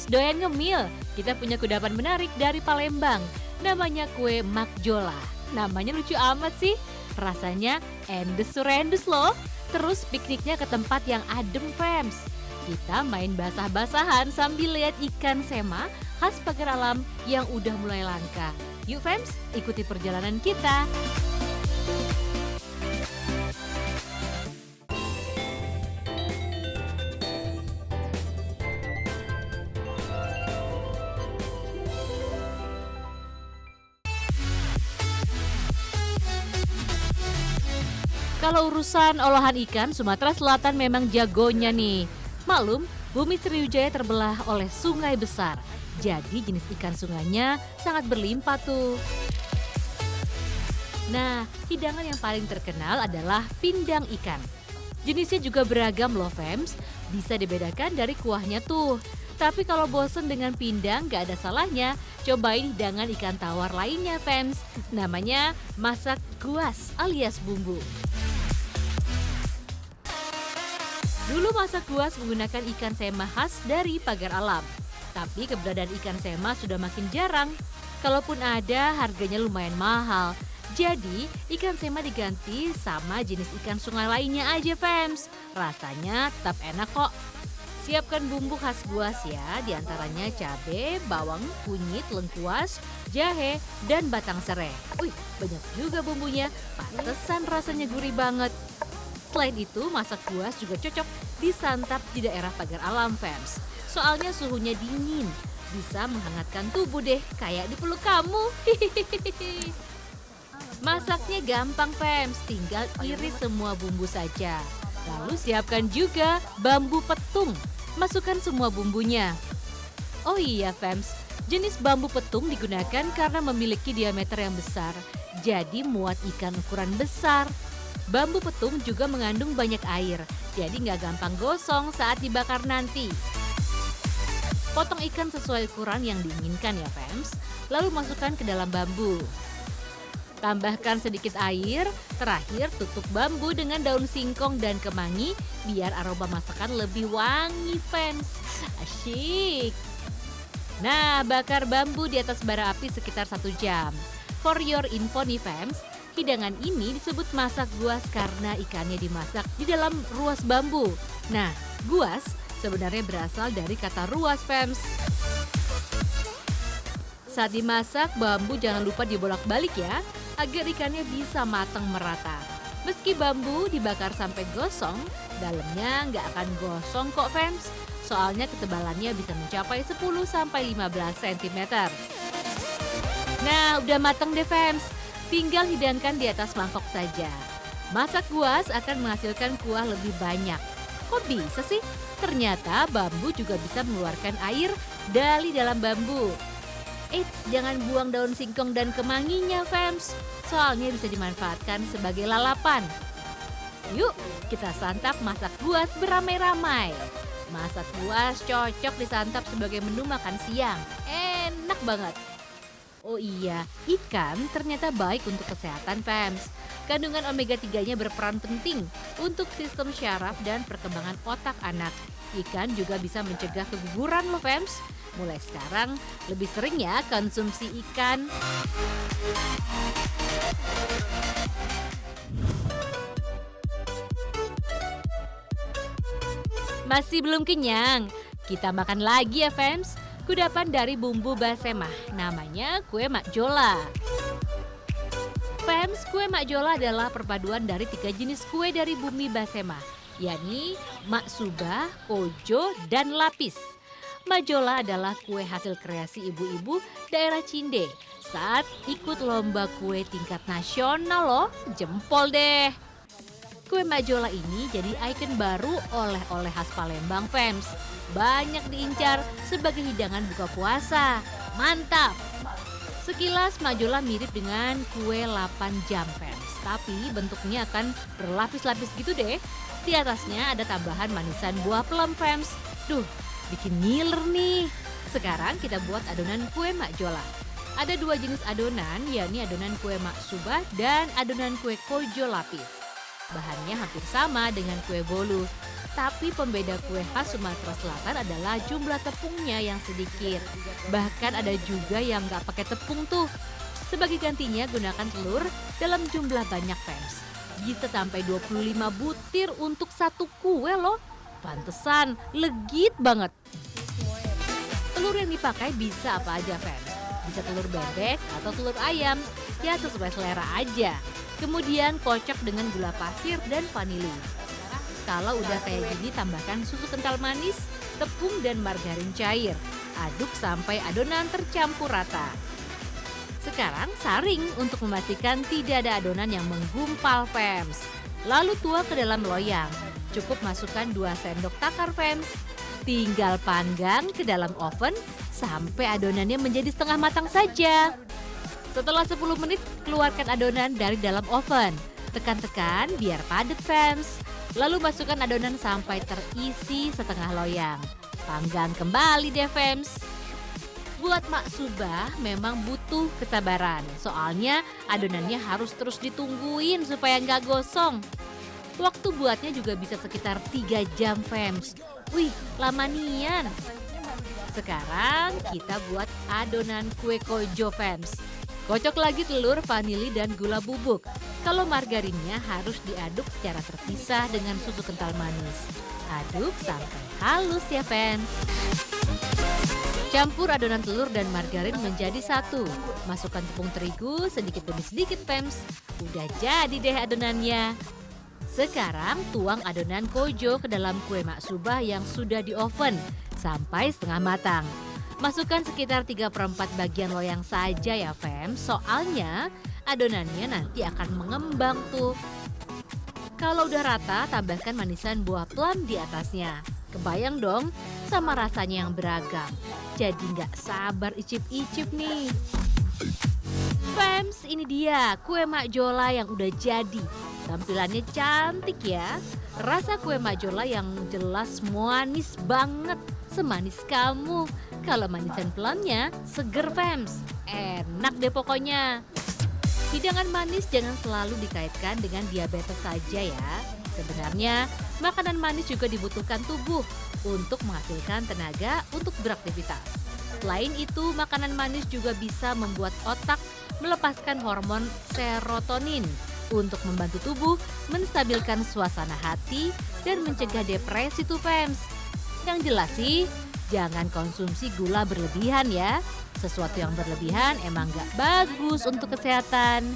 Fans doyan ngemil? Kita punya kudapan menarik dari Palembang. Namanya kue Makjola. Namanya lucu amat sih. Rasanya endes-surendus loh. Terus pikniknya ke tempat yang adem, fans. Kita main basah-basahan sambil lihat ikan sema khas pagar alam yang udah mulai langka. Yuk fans, ikuti perjalanan kita. Kalau urusan olahan ikan, Sumatera Selatan memang jagonya nih. Maklum, bumi Sriwijaya terbelah oleh sungai besar. Jadi jenis ikan sungainya sangat berlimpah tuh. Nah, hidangan yang paling terkenal adalah pindang ikan. Jenisnya juga beragam loh, Fems. Bisa dibedakan dari kuahnya tuh. Tapi kalau bosen dengan pindang, gak ada salahnya. Cobain hidangan ikan tawar lainnya, Fems. Namanya masak guas alias bumbu. Dulu masak guas menggunakan ikan sema khas dari pagar alam. Tapi keberadaan ikan sema sudah makin jarang. Kalaupun ada, harganya lumayan mahal. Jadi, ikan sema diganti sama jenis ikan sungai lainnya aja, fans. Rasanya tetap enak kok. Siapkan bumbu khas guas ya, diantaranya cabai, bawang, kunyit, lengkuas, jahe, dan batang serai. Wih, banyak juga bumbunya. Pantesan rasanya gurih banget. Selain itu, masak guas juga cocok disantap di daerah pagar alam, fans. Soalnya suhunya dingin, bisa menghangatkan tubuh deh, kayak dipeluk kamu. Masaknya gampang, fans, tinggal iris semua bumbu saja. Lalu siapkan juga bambu petung, masukkan semua bumbunya. Oh iya, fans, jenis bambu petung digunakan karena memiliki diameter yang besar, jadi muat ikan ukuran besar. Bambu petung juga mengandung banyak air, jadi nggak gampang gosong saat dibakar nanti. Potong ikan sesuai ukuran yang diinginkan ya, fans. Lalu masukkan ke dalam bambu. Tambahkan sedikit air, terakhir tutup bambu dengan daun singkong dan kemangi biar aroma masakan lebih wangi, fans. Asyik. Nah, bakar bambu di atas bara api sekitar 1 jam. For your info nih, fans. Hidangan ini disebut masak guas karena ikannya dimasak di dalam ruas bambu. Nah, guas sebenarnya berasal dari kata ruas, fans. Saat dimasak, bambu jangan lupa dibolak-balik ya, agar ikannya bisa matang merata. Meski bambu dibakar sampai gosong, dalamnya nggak akan gosong kok, fans. Soalnya ketebalannya bisa mencapai 10-15 cm. Nah, udah matang deh, fans. Tinggal hidangkan di atas mangkok saja. Masak guas akan menghasilkan kuah lebih banyak. Kok bisa sih? Ternyata bambu juga bisa mengeluarkan air dari dalam bambu. Eits, jangan buang daun singkong dan kemanginya, fans. Soalnya bisa dimanfaatkan sebagai lalapan. Yuk, kita santap masak guas beramai-ramai. Masak guas cocok disantap sebagai menu makan siang. Enak banget. Oh iya, ikan ternyata baik untuk kesehatan, fans. Kandungan omega 3-nya berperan penting untuk sistem syaraf dan perkembangan otak anak. Ikan juga bisa mencegah keguguran loh, fans. Mulai sekarang, lebih sering ya konsumsi ikan. Masih belum kenyang? Kita makan lagi ya, fans. Kudapan dari bumbu basemah, namanya kue Makjola. Fans, kue Makjola adalah perpaduan dari 3 jenis kue dari bumi basemah, yakni maksuba, kojo, dan lapis. Makjola adalah kue hasil kreasi ibu-ibu daerah Cinde saat ikut lomba kue tingkat nasional loh, jempol deh. Kue Makjola ini jadi ikon baru oleh-oleh khas Palembang, fans. Banyak diincar sebagai hidangan buka puasa. Mantap! Sekilas Makjola mirip dengan kue 8 jam, fans. Tapi bentuknya akan berlapis-lapis gitu deh. Di atasnya ada tambahan manisan buah plum, fans. Duh, bikin ngiler nih. Sekarang kita buat adonan kue Makjola. Ada 2 jenis adonan, yakni adonan kue maksuba dan adonan kue kojo lapis. Bahannya hampir sama dengan kue bolu. Tapi pembeda kue khas Sumatera Selatan adalah jumlah tepungnya yang sedikit. Bahkan ada juga yang nggak pakai tepung tuh. Sebagai gantinya gunakan telur dalam jumlah banyak fans. Bisa sampai 25 butir untuk satu kue loh. Pantesan, legit banget. Telur yang dipakai bisa apa aja fans. Bisa telur bebek atau telur ayam. Ya sesuai selera aja. Kemudian kocok dengan gula pasir dan vanili. Kalau udah kayak gini tambahkan susu kental manis, tepung dan margarin cair. Aduk sampai adonan tercampur rata. Sekarang saring untuk memastikan tidak ada adonan yang menggumpal fams. Lalu tuang ke dalam loyang. Cukup masukkan 2 sendok takar fams. Tinggal panggang ke dalam oven sampai adonannya menjadi setengah matang saja. Setelah 10 menit, keluarkan adonan dari dalam oven. Tekan-tekan biar padat fams. Lalu masukkan adonan sampai terisi setengah loyang. Panggang kembali deh fams. Buat maksubah memang butuh kesabaran. Soalnya adonannya harus terus ditungguin supaya nggak gosong. Waktu buatnya juga bisa sekitar 3 jam fams. Wih, lama nian. Sekarang kita buat adonan kue kojo fams. Kocok lagi telur, vanili, dan gula bubuk. Kalau margarinnya harus diaduk secara terpisah dengan susu kental manis. Aduk sampai halus ya fans. Campur adonan telur dan margarin menjadi satu. Masukkan tepung terigu sedikit demi sedikit fans. Udah jadi deh adonannya. Sekarang tuang adonan kojo ke dalam kue maksubah yang sudah di oven sampai setengah matang. Masukkan sekitar 3/4 bagian loyang saja ya fam, soalnya adonannya nanti akan mengembang tuh. Kalau udah rata, tambahkan manisan buah plum di atasnya. Kebayang dong sama rasanya yang beragam. Jadi nggak sabar icip-icip nih. Fams, ini dia kue Mak Jola yang udah jadi. Tampilannya cantik ya. Rasa kue Mak Jola yang jelas manis banget. Semanis kamu. Kalau manisan plumnya seger fams. Enak deh pokoknya. Hidangan manis jangan selalu dikaitkan dengan diabetes saja ya. Sebenarnya makanan manis juga dibutuhkan tubuh untuk menghasilkan tenaga untuk beraktivitas. Selain itu, makanan manis juga bisa membuat otak melepaskan hormon serotonin untuk membantu tubuh menstabilkan suasana hati dan mencegah depresi tuh fams. Yang jelas sih, jangan konsumsi gula berlebihan ya. Sesuatu yang berlebihan emang gak bagus untuk kesehatan.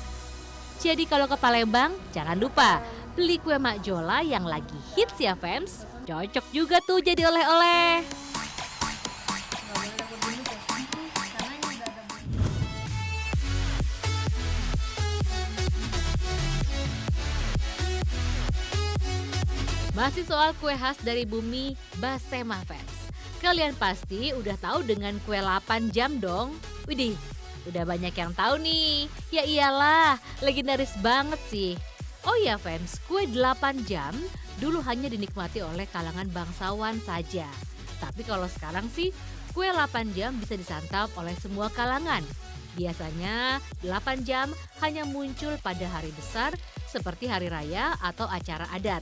Jadi kalau ke Palembang, jangan lupa beli kue Mak Jola yang lagi hits ya fams. Cocok juga tuh jadi oleh-oleh. Masih soal kue khas dari bumi, Basema fans. Kalian pasti udah tahu dengan kue 8 jam dong. Widih, udah banyak yang tahu nih. Ya iyalah, legendaris banget sih. Oh ya fans, kue 8 jam dulu hanya dinikmati oleh kalangan bangsawan saja. Tapi kalau sekarang sih, kue 8 jam bisa disantap oleh semua kalangan. Biasanya 8 jam hanya muncul pada hari besar seperti hari raya atau acara adat.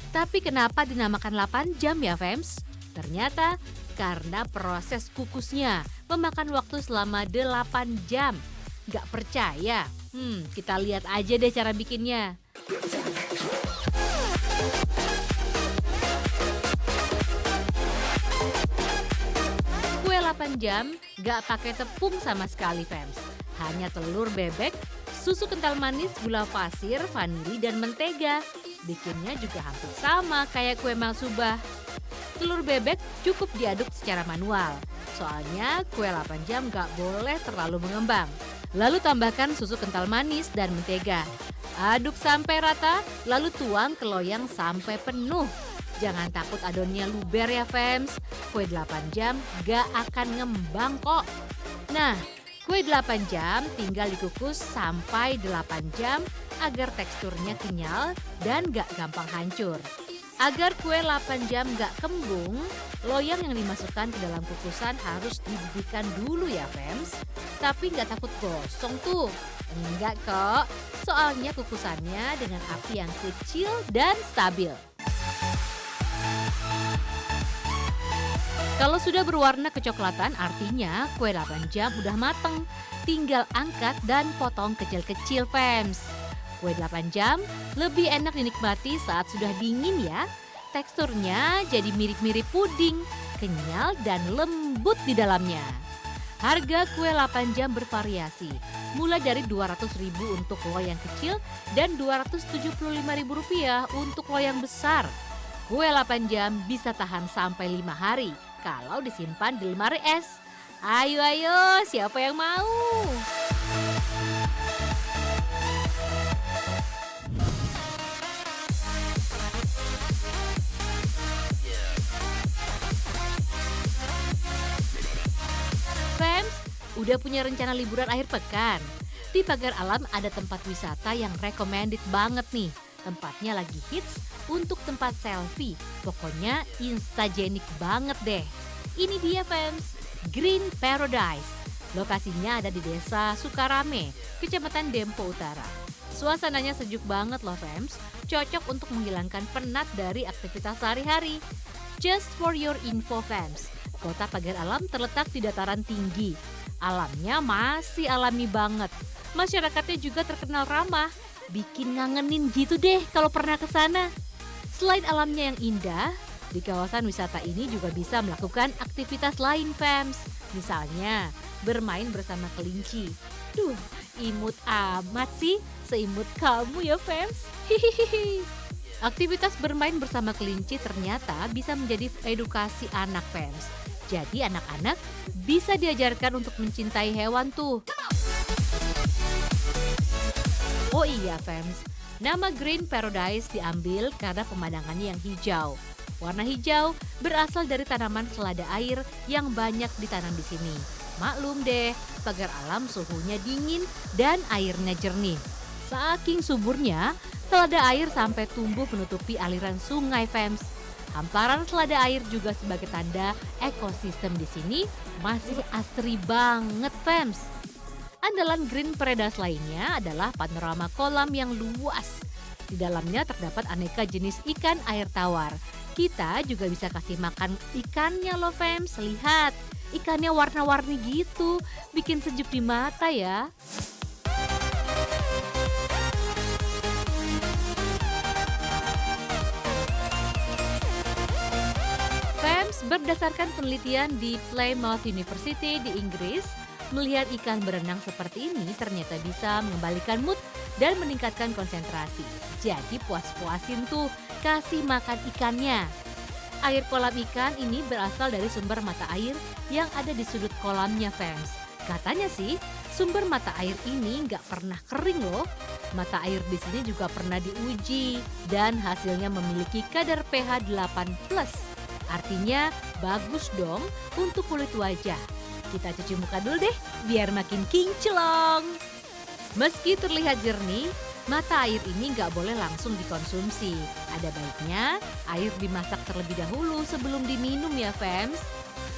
Tapi kenapa dinamakan 8 jam ya fams? Ternyata karena proses kukusnya memakan waktu selama 8 jam. Gak percaya? Kita lihat aja deh cara bikinnya. Kue 8 jam gak pakai tepung sama sekali fams. Hanya telur bebek, susu kental manis, gula pasir, vanili, dan mentega. Bikinnya juga hampir sama kayak kue maksubah. Telur bebek cukup diaduk secara manual. Soalnya kue 8 jam gak boleh terlalu mengembang. Lalu tambahkan susu kental manis dan mentega. Aduk sampai rata, lalu tuang ke loyang sampai penuh. Jangan takut adonnya luber ya fams. Kue 8 jam gak akan ngembang kok. Nah, kue 8 jam tinggal dikukus sampai 8 jam agar teksturnya kenyal dan gak gampang hancur. Agar kue 8 jam gak kembung, loyang yang dimasukkan ke dalam kukusan harus dididihkan dulu ya fams. Tapi gak takut gosong tuh. Enggak kok, soalnya kukusannya dengan api yang kecil dan stabil. Kalau sudah berwarna kecoklatan artinya kue 8 jam udah mateng. Tinggal angkat dan potong kecil-kecil Fems. Kue 8 jam lebih enak dinikmati saat sudah dingin ya. Teksturnya jadi mirip-mirip puding, kenyal dan lembut di dalamnya. Harga kue 8 jam bervariasi, mulai dari Rp200.000 untuk loyang kecil dan Rp275.000 untuk loyang besar. Kue 8 jam bisa tahan sampai 5 hari kalau disimpan di lemari es. Ayo, siapa yang mau? Fans, udah punya rencana liburan akhir pekan? Di Pagar Alam ada tempat wisata yang recommended banget nih. Tempatnya lagi hits untuk tempat selfie. Pokoknya instagenik banget deh. Ini dia fans, Green Paradise. Lokasinya ada di Desa Sukarame, Kecamatan Dempo Utara. Suasananya sejuk banget loh fans. Cocok untuk menghilangkan penat dari aktivitas sehari-hari. Just for your info fans, Kota Pagar Alam terletak di dataran tinggi. Alamnya masih alami banget. Masyarakatnya juga terkenal ramah. Bikin ngangenin gitu deh kalau pernah ke sana. Selain alamnya yang indah, di kawasan wisata ini juga bisa melakukan aktivitas lain, fans. Misalnya, bermain bersama kelinci. Duh, imut amat sih. Seimut kamu ya, fans. Hihihi. Aktivitas bermain bersama kelinci ternyata bisa menjadi edukasi anak fans. Jadi anak-anak bisa diajarkan untuk mencintai hewan tuh. Oh iya fans, nama Green Paradise diambil karena pemandangannya yang hijau. Warna hijau berasal dari tanaman selada air yang banyak ditanam di sini. Maklum deh, Pagar Alam suhunya dingin dan airnya jernih. Saking suburnya, selada air sampai tumbuh menutupi aliran sungai fans. Hamparan selada air juga sebagai tanda ekosistem di sini masih asri banget fans. Andalan Green Paradise lainnya adalah panorama kolam yang luas. Di dalamnya terdapat aneka jenis ikan air tawar. Kita juga bisa kasih makan ikannya loh fans. Lihat, ikannya warna-warni gitu, bikin sejuk di mata ya. Berdasarkan penelitian di Plymouth University di Inggris, melihat ikan berenang seperti ini ternyata bisa mengembalikan mood dan meningkatkan konsentrasi. Jadi puas-puasin tuh kasih makan ikannya. Air kolam ikan ini berasal dari sumber mata air yang ada di sudut kolamnya fans. Katanya sih sumber mata air ini nggak pernah kering loh. Mata air di sini juga pernah diuji dan hasilnya memiliki kadar pH 8+. Artinya bagus dong untuk kulit wajah. Kita cuci muka dulu deh biar makin kinclong. Meski terlihat jernih, mata air ini nggak boleh langsung dikonsumsi. Ada baiknya air dimasak terlebih dahulu sebelum diminum ya fans.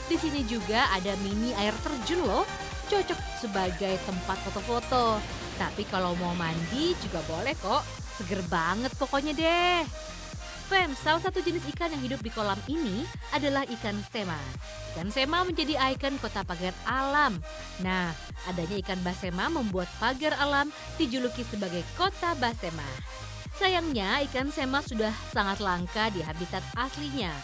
Di sini juga ada mini air terjun loh, cocok sebagai tempat foto-foto. Tapi kalau mau mandi juga boleh kok, seger banget pokoknya deh. Fans, salah satu jenis ikan yang hidup di kolam ini adalah ikan sema. Ikan sema menjadi ikon Kota Pagar Alam. Nah, adanya ikan basema membuat Pagar Alam dijuluki sebagai Kota Basema. Sayangnya, ikan sema sudah sangat langka di habitat aslinya.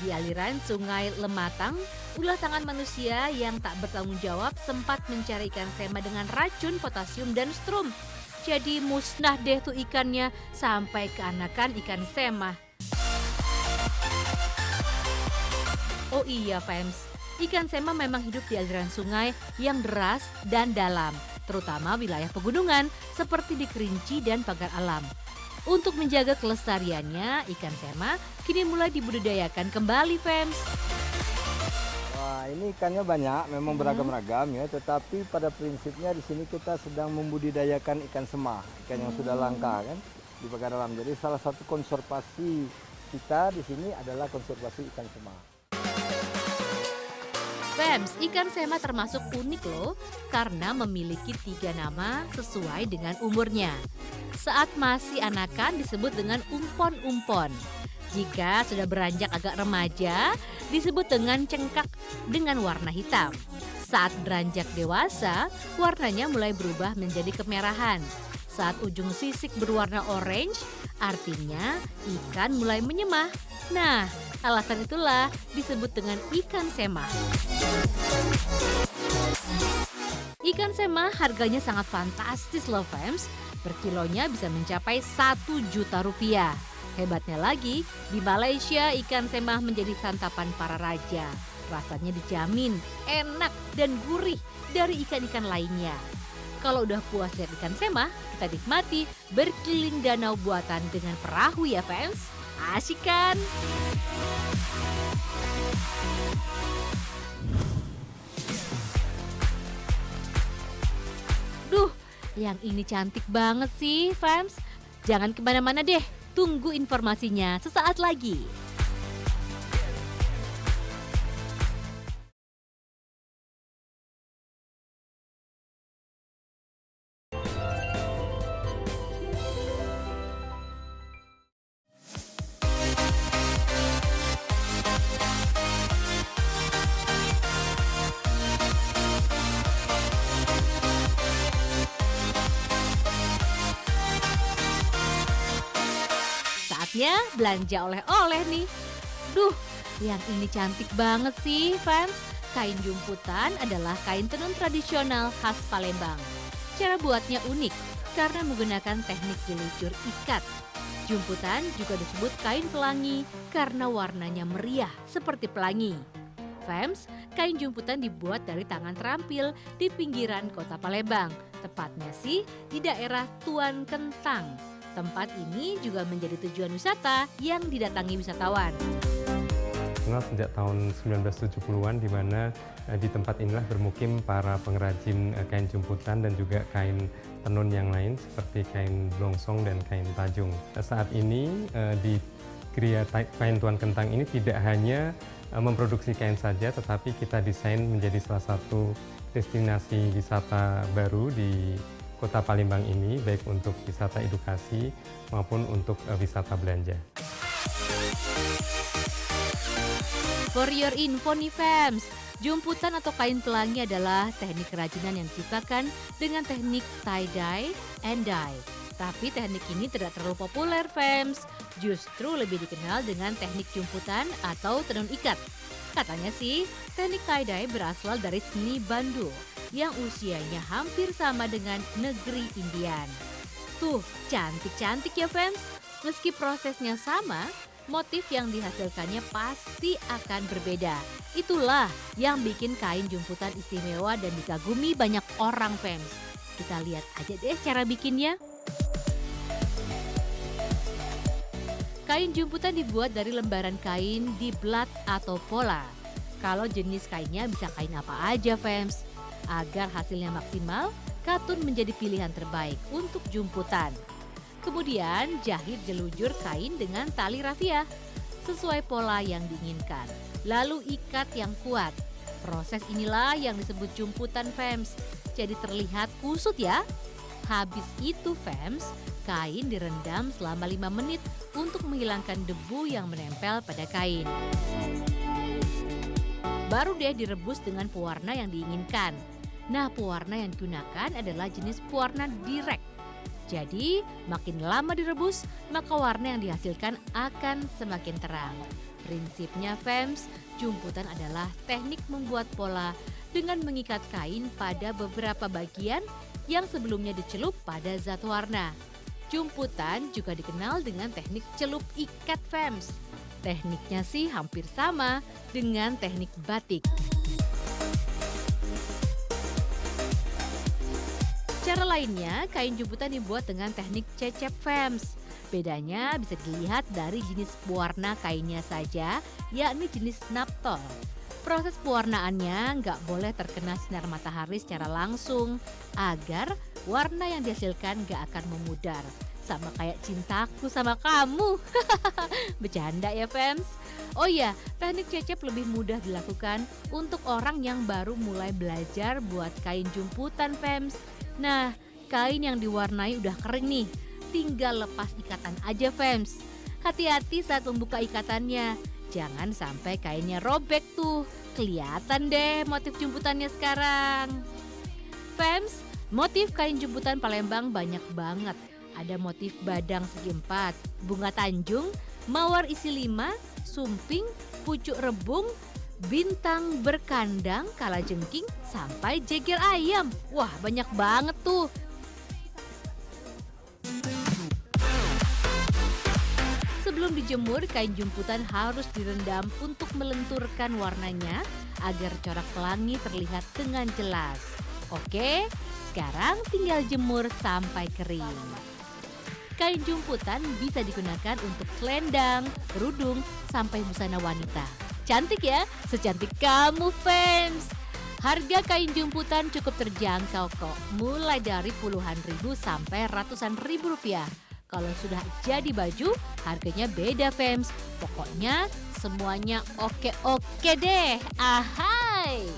Di aliran Sungai Lematang, ulah tangan manusia yang tak bertanggung jawab sempat mencari ikan sema dengan racun potasium dan strum. Jadi musnah deh tuh ikannya sampai keanakan ikan sema. Oh iya fans, ikan sema memang hidup di aliran sungai yang deras dan dalam, terutama wilayah pegunungan seperti di Kerinci dan Pagar Alam. Untuk menjaga kelestariannya, ikan sema kini mulai dibudidayakan kembali fans. Wah, ini ikannya banyak, memang beragam-ragam ya, tetapi pada prinsipnya di sini kita sedang membudidayakan ikan sema, ikan yang sudah langka kan di Pagar Alam. Jadi salah satu konservasi kita di sini adalah konservasi ikan sema. Fans, ikan sema termasuk unik loh karena memiliki 3 nama sesuai dengan umurnya. Saat masih anakan disebut dengan umpon-umpon. Jika sudah beranjak agak remaja, disebut dengan cengkak dengan warna hitam. Saat beranjak dewasa, warnanya mulai berubah menjadi kemerahan. Saat ujung sisik berwarna orange, artinya ikan mulai menyemah. Nah, alasan itulah disebut dengan ikan semah. Ikan semah harganya sangat fantastis loh fams. Per kilonya bisa mencapai 1 juta rupiah. Hebatnya lagi, di Malaysia ikan semah menjadi santapan para raja. Rasanya dijamin enak dan gurih dari ikan-ikan lainnya. Kalau udah puas lihat ikan semah, kita nikmati berkeliling danau buatan dengan perahu ya fans. Asik kan? Duh, yang ini cantik banget sih fans. Jangan kemana-mana deh, tunggu informasinya sesaat lagi. Saatnya belanja oleh-oleh nih. Duh, yang ini cantik banget sih fans. Kain jumputan adalah kain tenun tradisional khas Palembang. Cara buatnya unik karena menggunakan teknik jelucur ikat. Jumputan juga disebut kain pelangi karena warnanya meriah seperti pelangi. Fams, kain jumputan dibuat dari tangan terampil di pinggiran kota Palembang. Tepatnya sih di daerah Tuan Kentang. Tempat ini juga menjadi tujuan wisata yang didatangi wisatawan. Kenal sejak tahun 1970-an di mana di tempat inilah bermukim para pengrajin kain jumputan dan juga kain tenun yang lain seperti kain blongsong dan kain tajung. Saat ini di Gria Kain Tuan Kentang ini tidak hanya memproduksi kain saja, tetapi kita desain menjadi salah satu destinasi wisata baru di Kota Palembang ini, baik untuk wisata edukasi maupun untuk wisata belanja. For your info nih fams, jumputan atau kain pelangi adalah teknik kerajinan yang diciptakan dengan teknik tie-dye and dye. Tapi teknik ini tidak terlalu populer fams, justru lebih dikenal dengan teknik jumputan atau tenun ikat. Katanya sih, teknik tie-dye berasal dari seni Bandung yang usianya hampir sama dengan negeri Indian. Tuh, cantik-cantik ya fans. Meski prosesnya sama, motif yang dihasilkannya pasti akan berbeda. Itulah yang bikin kain jumputan istimewa dan dikagumi banyak orang fans. Kita lihat aja deh cara bikinnya. Kain jumputan dibuat dari lembaran kain di blat atau pola. Kalau jenis kainnya bisa kain apa aja fans. Agar hasilnya maksimal, katun menjadi pilihan terbaik untuk jumputan. Kemudian jahit jelujur kain dengan tali rafiah sesuai pola yang diinginkan. Lalu ikat yang kuat. Proses inilah yang disebut jumputan fams. Jadi terlihat kusut ya. Habis itu fams, kain direndam selama 5 menit untuk menghilangkan debu yang menempel pada kain. Baru deh direbus dengan pewarna yang diinginkan. Nah, pewarna yang digunakan adalah jenis pewarna direct. Jadi, makin lama direbus, maka warna yang dihasilkan akan semakin terang. Prinsipnya fams, jumputan adalah teknik membuat pola dengan mengikat kain pada beberapa bagian yang sebelumnya dicelup pada zat warna. Jumputan juga dikenal dengan teknik celup ikat fams. Tekniknya sih hampir sama dengan teknik batik. Cara lainnya, kain jumputan dibuat dengan teknik cecep fams. Bedanya bisa dilihat dari jenis pewarna kainnya saja, yakni jenis naptol. Proses pewarnaannya nggak boleh terkena sinar matahari secara langsung, agar warna yang dihasilkan nggak akan memudar. Sama kayak cintaku sama kamu. Bercanda ya fans. Oh iya, teknik cecep lebih mudah dilakukan untuk orang yang baru mulai belajar buat kain jumputan fams. Nah, kain yang diwarnai udah kering nih, tinggal lepas ikatan aja fams. Hati-hati saat membuka ikatannya. Jangan sampai kainnya robek tuh. Kelihatan deh motif jemputannya sekarang. Fams, motif kain jemputan Palembang banyak banget. Ada motif badang segi 4, bunga tanjung, mawar isi 5, sumping, pucuk rebung, bintang berkandang, kalajengking, sampai jeger ayam. Wah, banyak banget tuh. Sebelum dijemur, kain jemputan harus direndam untuk melenturkan warnanya agar corak pelangi terlihat dengan jelas. Oke, sekarang tinggal jemur sampai kering. Kain jemputan bisa digunakan untuk selendang, kerudung, sampai busana wanita. Cantik ya, secantik kamu fans. Harga kain jemputan cukup terjangkau kok, mulai dari puluhan ribu sampai ratusan ribu rupiah. Kalau sudah jadi baju, harganya beda fans. Pokoknya semuanya oke-oke deh. Ahai!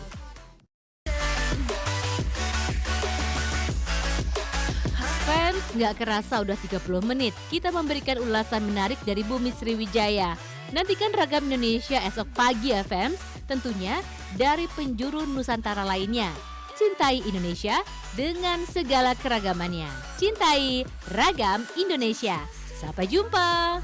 Fans, nggak kerasa udah 30 menit kita memberikan ulasan menarik dari Bumi Sriwijaya. Nantikan Ragam Indonesia esok pagi ya fans, tentunya dari penjuru Nusantara lainnya. Cintai Indonesia dengan segala keragamannya. Cintai Ragam Indonesia. Sampai jumpa.